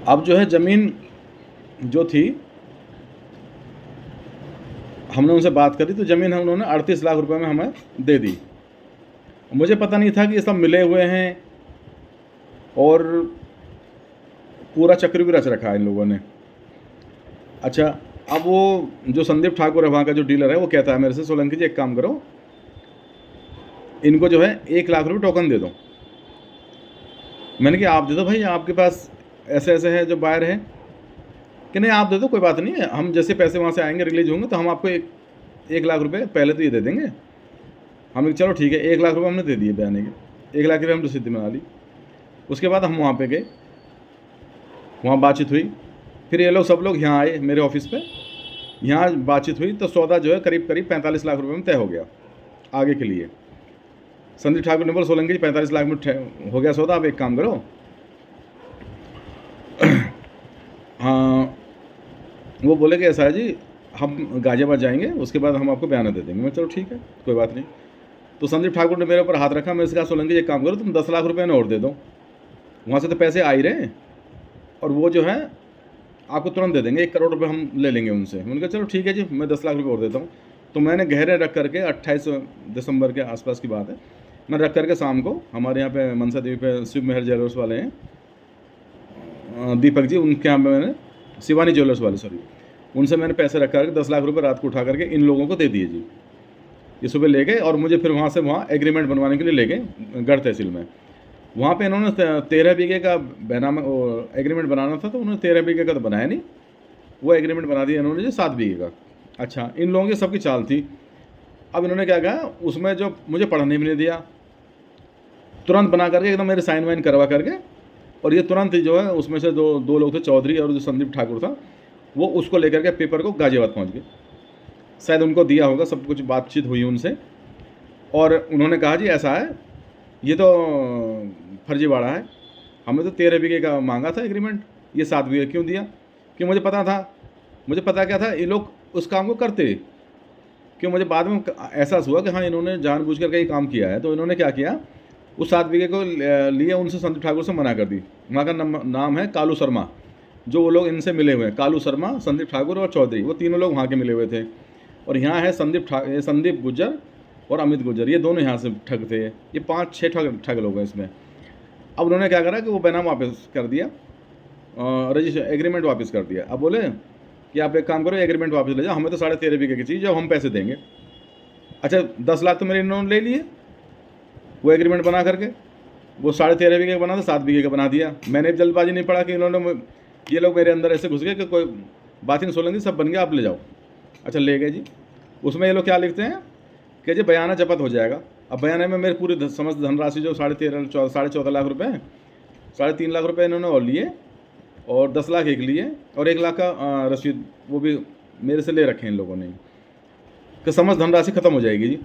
अब जो है ज़मीन जो थी, हमने उनसे बात करी तो ज़मीन हम उन्होंने 38 लाख रुपए में हमें दे दी। मुझे पता नहीं था कि ये सब मिले हुए हैं और पूरा चक्र भी रच रखा है इन लोगों ने। अच्छा, अब वो जो संदीप ठाकुर है वहाँ का जो डीलर है, वो कहता है मेरे से, सोलंकी जी एक काम करो, इनको जो है 1 लाख रुपये टोकन दे दो। मैंने कहा आप दे दो भाई, आपके पास ऐसे ऐसे है जो बायर है। कि नहीं आप दे दो, कोई बात नहीं है, हम जैसे पैसे वहाँ से आएंगे रिलीज होंगे तो हम आपको 1 लाख रुपये पहले तो ये दे देंगे। हमने चलो ठीक है, 1 लाख रुपये हमने दे दिए बयाने के, 1 लाख रुपये हम रसीद बना ली। उसके बाद हम वहाँ पे गए, वहाँ बातचीत हुई, फिर ये लोग सब लोग यहाँ आए मेरे ऑफिस पे, यहाँ बातचीत हुई तो सौदा जो है करीब करीब 45 लाख रुपये में तय हो गया आगे के लिए। संदीप ठाकुर ने बोला सोलंकी जी 45 लाख में हो गया सौदा, आप एक काम करो हाँ, वो बोले कि ऐसा है जी, हम गाजियाबाद जाएंगे, उसके बाद हम आपको बयाना दे देंगे। मैं चलो ठीक है, कोई बात नहीं। तो संदीप ठाकुर ने मेरे ऊपर हाथ रखा, मैंने कहा सोलंकी जी एक काम करो, तुम 10 लाख रुपये ना और दे दो, वहाँ से तो पैसे आ ही रहे हैं, और वो जो है आपको तुरंत दे देंगे, 1 करोड़ रुपये हम ले लेंगे उनसे। मैंने कहा चलो ठीक है जी, मैं 10 लाख रुपये और देता हूँ। तो मैंने गहरे रख करके 28 दिसंबर के आसपास की बात है, मैं रख करके शाम को हमारे यहाँ पे मनसा देवी पे शिव मेहर ज्वेलर्स वाले हैं, दीपक जी, उनके यहाँ पे मैंने, शिवानी ज्वेलर्स वाले सॉरी, उनसे मैंने पैसे रख करके 10 लाख रुपये रात को उठा करके इन लोगों को दे दिए जी। ये सुबह ले गए और मुझे फिर वहाँ से वहाँ एग्रीमेंट बनवाने के लिए ले गए गढ़ तहसील में। वहाँ पे इन्होंने 13 बीघे का बैनामा एग्रीमेंट बनाना था, तो उन्होंने 13 बीघे का तो बनाया नहीं, वो एग्रीमेंट बना दिया इन्होंने जी 7 बीघे का। अच्छा, इन लोगों की सबकी चाल थी। अब इन्होंने क्या कहा, उसमें जो मुझे पढ़ने भी नहीं दिया, तुरंत बना करके एकदम मेरे साइन वाइन करवा करके, और ये तुरंत ही जो है उसमें से दो लोग थे, चौधरी और जो संदीप ठाकुर था, वो उसको लेकर के पेपर को गाजियाबाद पहुंच गए। शायद उनको दिया होगा, सब कुछ बातचीत हुई उनसे, और उन्होंने कहा जी ऐसा है, ये तो फर्जीवाड़ा है, हमने तो 13 बीघे का मांगा था एग्रीमेंट, ये 7 बीघे क्यों दिया? कि मुझे पता था, मुझे पता क्या था, ये लोग उस काम को करते, कि मुझे बाद में एहसास हुआ कि हाँ इन्होंने जानबूझ कर के ये काम किया है। तो इन्होंने क्या किया, उस 7 बीघे को लिए उनसे संदीप ठाकुर से मना कर दी। वहाँ का नाम है कालू शर्मा, जो वो लोग इनसे मिले हुए हैं, कालू शर्मा, संदीप ठाकुर और चौधरी, वो तीनों लोग वहाँ के मिले हुए थे। और यहाँ है संदीप गुज्जर और अमित गुज्जर, ये दोनों यहाँ से ठग थे, ये 5-6 ठग लोग हैं इसमें। अब उन्होंने क्या करा कि वो बैनामा वापस कर दिया, रजिस्टर एग्रीमेंट वापस कर दिया। अब बोले कि आप एक काम करो, एग्रीमेंट वापस ले जाओ, हमें तो 13.5 बीघे की चीज़, जब हम पैसे देंगे। अच्छा, 10 लाख तो मेरे इन्होंने ले लिए, वो एग्रीमेंट बना करके, वो 13.5 बीघे का बना था, 7 बीघे का बना दिया। मैंने जल्दबाजी नहीं पड़ा कि इन्होंने, ये लोग मेरे अंदर ऐसे घुस गए कि कोई बात ही नहीं सोलेंगे, सब बन गया, आप ले जाओ। अच्छा, ले गए जी। उसमें ये लोग क्या लिखते हैं कि जी बयाना जब्त हो जाएगा। अब बयाने में मेरी पूरी समस्त धनराशि जो 14.5 लाख रुपये हैं, 3.5 लाख रुपये इन्होंने और लिए, और 10 लाख एक लिए, और 1 लाख का रसीद वो भी मेरे से ले रखे हैं इन लोगों ने, कि समस्त धनराशि खत्म हो जाएगी जी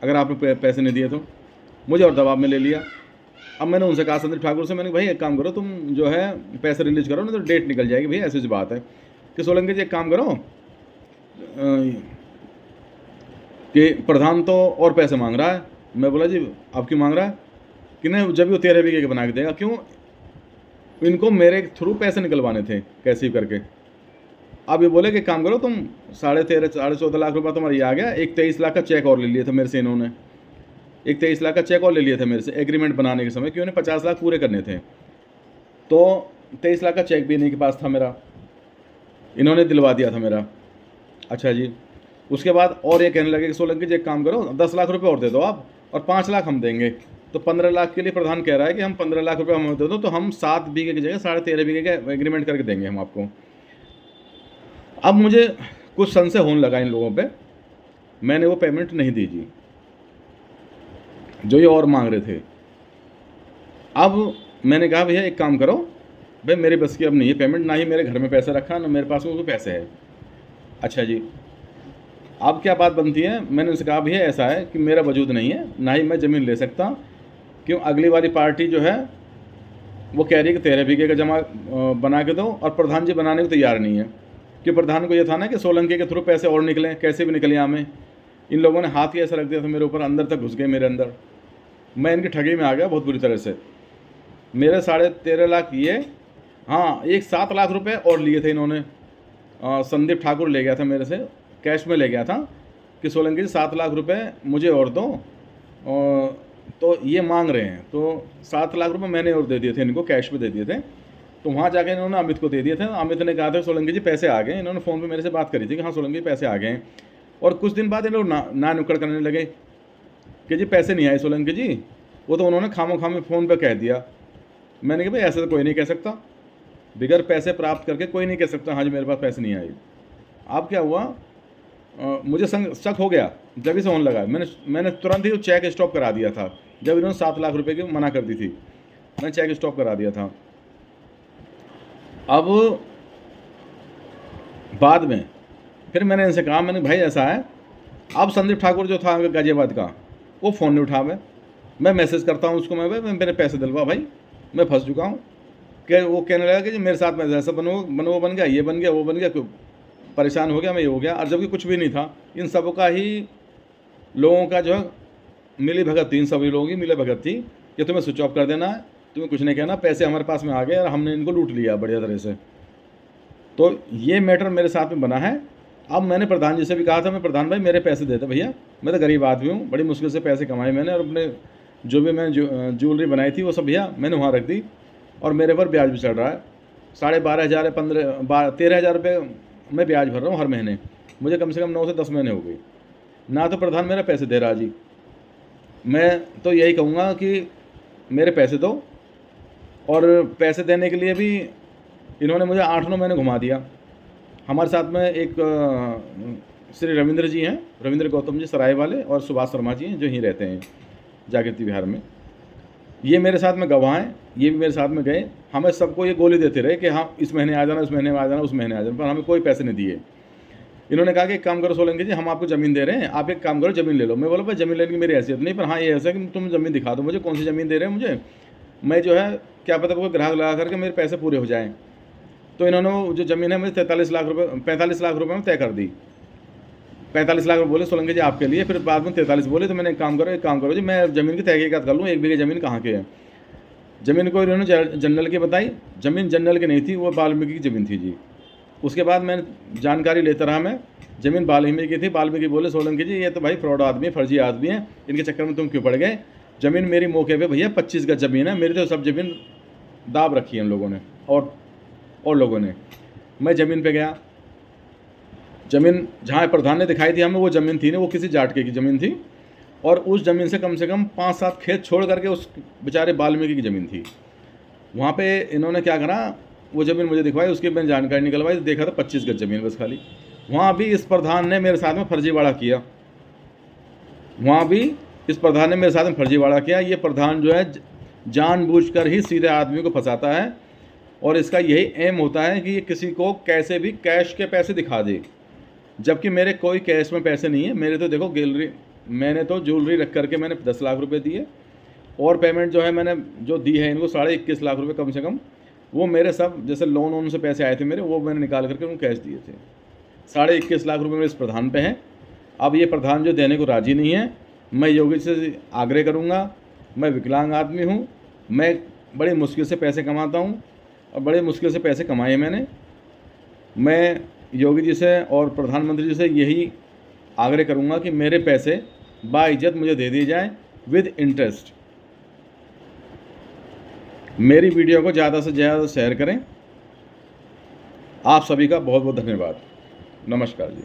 अगर आपने पैसे नहीं दिए तो। मुझे और दबाव में ले लिया। अब मैंने उनसे कहा, संदीप ठाकुर से, मैंने भाई एक काम करो, तुम जो है पैसे रिलीज करो, नहीं तो डेट निकल जाएगी। भैया ऐसी बात है कि सोलंकी जी एक काम करो, कि प्रधान तो और पैसे मांग रहा है। मैं बोला जी आप क्यों मांग रहा है? कि नहीं, जब भी वो 13 बीघे के बना के देगा। क्यों? इनको मेरे थ्रू पैसे निकलवाने थे कैसे भी करके। अब ये बोले कि काम करो, तुम 14.5 लाख रुपये तुम्हारा ये आ गया, एक 23 लाख का चेक और ले लिया था मेरे से इन्होंने, एक 23 लाख का चेक और ले लिया था मेरे से एग्रीमेंट बनाने के समय, क्यों उन्हें 50 लाख पूरे करने थे। तो 23 लाख का चेक भी इन्हीं के पास था मेरा, इन्होंने दिलवा दिया था मेरा। अच्छा जी, उसके बाद और ये कहने लगे कि सोलंकी जी एक काम करो, 10 लाख रुपये और दे दो आप, और 5 लाख हम देंगे। तो 15 लाख के लिए प्रधान कह रहा है कि हम 15 लाख रुपये हमें दे दो, तो हम 7 बीघे की जगह 13.5 बीघे का एग्रीमेंट करके देंगे हम आपको। अब मुझे कुछ संशय होने लगा इन लोगों पे, मैंने वो पेमेंट नहीं दी जी जो ये और मांग रहे थे। अब मैंने कहा भैया एक काम करो, भाई मेरे बस की अब नहीं है पेमेंट, ना ही मेरे घर में पैसे रखा, ना मेरे पास में वो पैसे है। अच्छा जी, अब क्या बात बनती है? मैंने उनसे कहा भैया ऐसा है कि मेरा वजूद नहीं है, ना ही मैं ज़मीन ले सकता, क्यों अगली वाली पार्टी जो है वो कह रही है कि 13 बीघे का जमा बना के दो, और प्रधान जी बनाने को तैयार नहीं है। कि प्रधान को ये था ना कि सोलंकी के थ्रू पैसे और निकलें, कैसे भी निकले हमें। इन लोगों ने हाथ ही ऐसा रख दिया था मेरे ऊपर, अंदर तक घुस गए मेरे अंदर। मैं इनकी ठगी में आ गया बहुत बुरी तरह से। मेरे 13.5 लाख ये, हाँ, एक 7 लाख रुपए और लिए थे इन्होंने। संदीप ठाकुर ले गया था मेरे से, कैश में ले गया था कि सोलंकी जी 7 लाख रुपए मुझे और दो। तो ये मांग रहे हैं, तो 7 लाख रुपए मैंने और दे दिए थे इनको, कैश में दे दिए थे। तो वहाँ जाके इन्होंने अमित को दे दिए थे। अमित ने कहा था सोलंकी जी पैसे आ गए। इन्होंने फ़ोन पे मेरे से बात करी थी कि हाँ सोलंकी जी पैसे आ गए हैं। और कुछ दिन बाद इन लोग ना नुक्कड़ करने लगे कि जी पैसे नहीं आए सोलंकी जी। वो तो उन्होंने खामोखामी फ़ोन पे कह दिया। मैंने कहा भाई ऐसे तो कोई नहीं कह सकता, बिगर पैसे प्राप्त करके कोई नहीं कह सकता हाँ जी मेरे पास पैसे नहीं आए। अब क्या हुआ, मुझे शक हो गया, जब ही से होने लगा। मैंने तुरंत ही चेक स्टॉप करा दिया था। जब इन्होंने 7 लाख रुपए की मना कर दी थी, मैंने चेक स्टॉप करा दिया था। अब बाद में फिर मैंने इनसे कहा, मैंने भाई ऐसा है, अब संदीप ठाकुर जो था गाजियाबाद का, वो फ़ोन नहीं उठा। मैं मैसेज करता हूँ उसको, मैं मेरे पैसे दिलवा भाई, मैं फंस चुका हूँ। कि वो कहने लगा कि मेरे साथ में ऐसा बन गया, ये बन गया, वो बन गया, परेशान हो गया, मैं ये हो गया। और जबकि कुछ भी नहीं था। इन सब का ही लोगों का जो है मिली भगत थी, इन सभी लोगों की मिली भगत थी कि तुम्हें स्विच ऑफ कर देना है, तुम्हें कुछ नहीं कहना, पैसे हमारे पास में आ गए और हमने इनको लूट लिया बढ़िया तरह से। तो ये मैटर मेरे साथ में बना है। अब मैंने प्रधान जी से भी कहा था, मैं प्रधान भाई मेरे पैसे देते भैया, मैं तो गरीब आदमी हूँ, बड़ी मुश्किल से पैसे कमाए मैंने, और अपने जो भी मैंने ज्वेलरी बनाई थी वो सब भैया मैंने वहाँ रख दी, और मेरे पर ब्याज भी चढ़ रहा है। 12,500 13,000 रुपये मैं ब्याज भर रहा हूँ हर महीने। मुझे कम से कम 9 से 10 महीने हो गई ना, तो प्रधान मेरा पैसे दे रहा जी। मैं तो यही कहूँगा कि मेरे पैसे दो। और पैसे देने के लिए भी इन्होंने मुझे 8-9 महीने घुमा दिया। हमारे साथ में एक श्री रविंद्र जी हैं, रविंद्र गौतम जी सराय वाले, और सुभाष शर्मा जी हैं जो यहीं रहते हैं जागृति विहार में। ये मेरे साथ में गवाह हैं, ये भी मेरे साथ में गए। हमें सबको ये गोली देते रहे कि हाँ इस महीने आ जाना, इस महीने में आ जाना, उस महीने आ जाना, पर हमें कोई पैसे नहीं दिए। इन्होंने कहा कि एक काम करो सोलंकी जी, हम आपको ज़मीन दे रहे हैं, आप एक काम करो ज़मीन ले लो। मैं बोला भाई ज़मीन लेने की मेरी हैसियत नहीं, पर हाँ ये ऐसा है कि तुम ज़मीन दिखा दो मुझे, कौन सी ज़मीन दे रहे हैं मुझे, मैं जो है क्या पता कोई ग्राहक लगा करके मेरे पैसे पूरे हो जाएँ। तो इन्होंने जो ज़मीन है मुझे 45 लाख रुपये में तय कर दी। 45 लाख रुपये बोले सोलंकी जी आपके लिए, फिर बाद में 43 बोले। तो मैंने एक काम करो जी, मैं ज़मीन की तहकीकात कर लूँ, 1 बीघे ज़मीन कहाँ की है। ज़मीन को इन्होंने जनरल की बताई, ज़मीन जनरल की नहीं थी, वो वाल्मीकि की ज़मीन थी जी। उसके बाद मैंने जानकारी लेता रहा, मैं ज़मीन वाल्मीकि की थी। वाल्मीकि बोले सोलंकी जी ये तो भाई फ्रॉड आदमी है, फर्जी आदमी है, इनके चक्कर में तुम क्यों पड़ गए। ज़मीन मेरी मौके पे भैया 25 गज ज़मीन है, मेरी तो सब ज़मीन दाब रखी है इन लोगों ने और लोगों ने। मैं ज़मीन पे गया, ज़मीन जहाँ प्रधान ने दिखाई थी हमें वो ज़मीन थी नहीं, वो किसी जाटके की ज़मीन थी। और उस ज़मीन से कम 5-7 खेत छोड़ करके उस बेचारे वाल्मीकि की ज़मीन थी। वहाँ पे इन्होंने क्या करा, वो ज़मीन मुझे दिखवाई, उसकी मैंने जानकारी निकलवाई, देखा था 25 गज ज़मीन बस खाली। वहाँ भी इस प्रधान ने मेरे साथ में फर्जीवाड़ा किया, ये प्रधान जो है जानबूझकर ही सीधे आदमी को फंसाता है, और इसका यही एम होता है कि ये किसी को कैसे भी कैश के पैसे दिखा दे, जबकि मेरे कोई कैश में पैसे नहीं है। मेरे तो देखो मैंने तो ज्वेलरी रख करके मैंने 10 लाख रुपए दिए, और पेमेंट जो है मैंने जो दी है इनको 21.5 लाख रुपए कम से कम, वो मेरे सब जैसे लोन से पैसे आए थे मेरे, वो मैंने निकाल करके उनको कैश दिए थे। 21.5 लाख रुपए मेरे इस प्रधान पे हैं। अब ये प्रधान जो देने को राज़ी नहीं है, मैं योगी से आग्रह करूँगा। मैं विकलांग आदमी हूँ, मैं बड़ी मुश्किल से पैसे कमाता हूँ, और बड़े मुश्किल से पैसे कमाए मैंने। मैं योगी जी से और प्रधानमंत्री जी से यही आग्रह करूँगा कि मेरे पैसे बाइज्जत मुझे दे दिए जाएँ विद इंटरेस्ट। मेरी वीडियो को ज़्यादा से ज़्यादा शेयर करें। आप सभी का बहुत बहुत धन्यवाद। नमस्कार जी।